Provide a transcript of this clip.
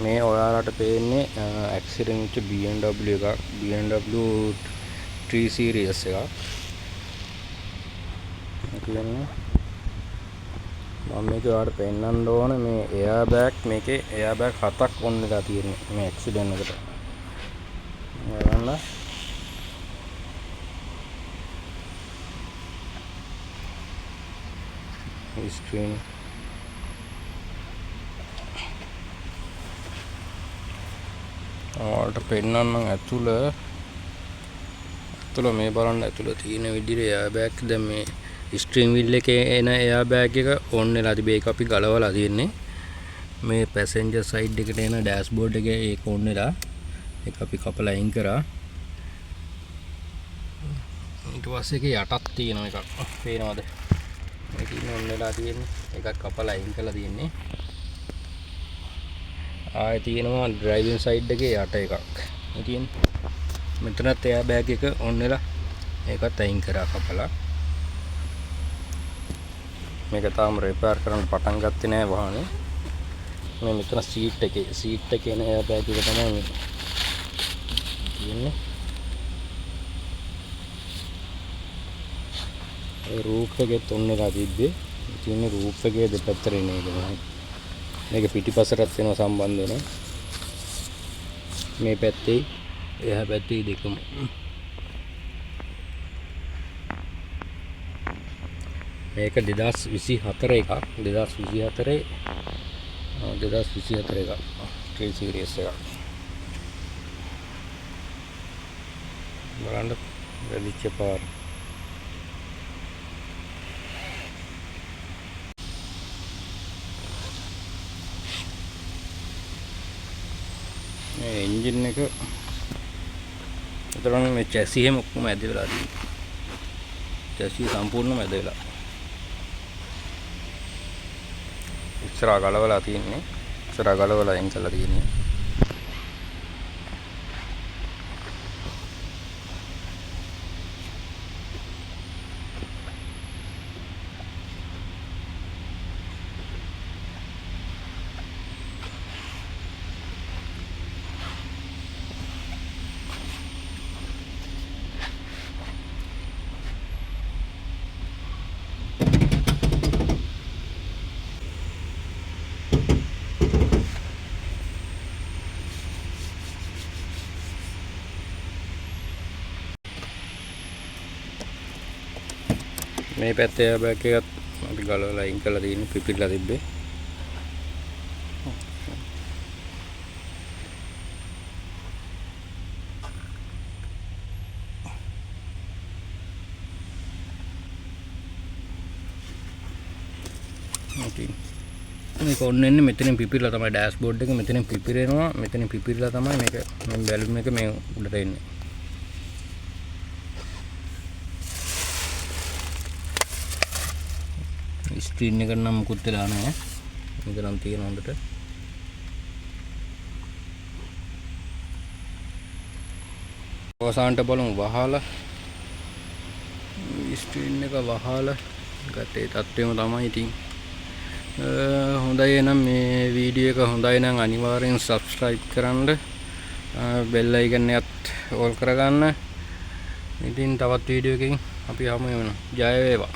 මේ ඔයාලට පේන්නේ ඇක්සිඩන්ට් BMW එකක් BMW 3 series එකක්. කියන්නේ මම මේක ඔයාලට පෙන්නන්න ඕන මේ එයා බෑග් මේකේ එයා බෑග් 7ක් ඔන් වෙලා තියෙන්නේ මේ ඇක්සිඩන්ට් එකට. බලන්න ස්ක්‍රීන් ඔයාලට පෙන්නන්නම් ඇතුළ මේ බලන්න ඇතුළ තියෙන විදිහට එයා බෑග් දැන් මේ ස්ට්‍රීම් වීල් එකේ එන එයා බෑග් එක ඔන් වෙලා තිබේ. ඒක අපි ගලවලා තියෙන්නේ. මේ පැසෙන්ජර් සයිඩ් එකට එන ඩෑෂ්බෝඩ් එකේ ඒක ඔන් වෙලා ඒක අපි කපලා අයින් කරා. ඊට පස්සේ ඒකේ යටක් තියෙන එකක් පේනවද? මේක ඉන්න ඔන් වෙලා තියෙන්නේ. ඒකත් කපලා අයින් කරලා තියෙන්නේ. ආයේ තියෙනවා ඩ්‍රයිවිං සයිඩ් එකේ යට එකක්. මේ තියෙන්නේ. මෙතනත් එයා බෑග් එක ඔන් වෙලා ඒකත් අයින් කරා කපලා. මේක තාම රිපෙයාර් කරන්න පටන් ගත්තේ නෑ වාහනේ. මේ මෙතන සීට් එකේ එන එයා බෑග් එක තමයි මේ තියෙන්නේ. ඒ රූෆ් එකේ ඔන් වෙලා තිබ්බේ. තියෙන්නේ රූෆ් එකේ දෙපැත්තට එන එක. මේක පිටිපස්සටත් වෙනවා සම්බන්ධ වෙනවා. මේ පැත්තේ එහා පැත්තේ දෙකම. මේක 2024 එකක්. 2024 එකක්. 3 series එකක්. බලන්න වැඩිච්ච පාර. මේ එන්ජින් එක උතරම මේ chassis එකම ඔක්කොම ඇද වෙලා තියෙනවා. chassis සම්පූර්ණයෙන්ම ඇද වෙලා. ඉස්සරහා ගලවලා තියෙන්නේ. ඉස්සරහා ගලවලා අයින් කරලා තියෙන්නේ. මේ පැත්තේ එයා බෑග් එකත් අපි ගලවලා අයින් කරලා තියෙන්නේ පිපිරලා තිබ්බේ. මේක ඔන්න වෙන්නේ මෙතනින් පිපිරලා තමයි ඩෑෂ්බෝඩ් එක මෙතනින් පිපිරෙනවා. මෙතනින් පිපිරලා තමයි මේක මේ බැලුම් එක මේ උඩට එන්නේ. ස්ක්‍රීන් එක නම් මුකුත් වෙලා නැහැ. මේක නම් තියෙන හොඳට. අවසානට බලමු වහලා. ස්ක්‍රීන් එක වහලා ගත්තේ තත්ත්වෙම තමයි ඉතින්. හොඳයි එහෙනම් මේ වීඩියෝ එක හොඳයි නම් අනිවාර්යෙන් subscribe කරන්න. bell icon එකත් ඕල් කරගන්න. ඉතින් තවත් වීඩියෝ එකකින් අපි හමු වෙනවා. ජය වේවා.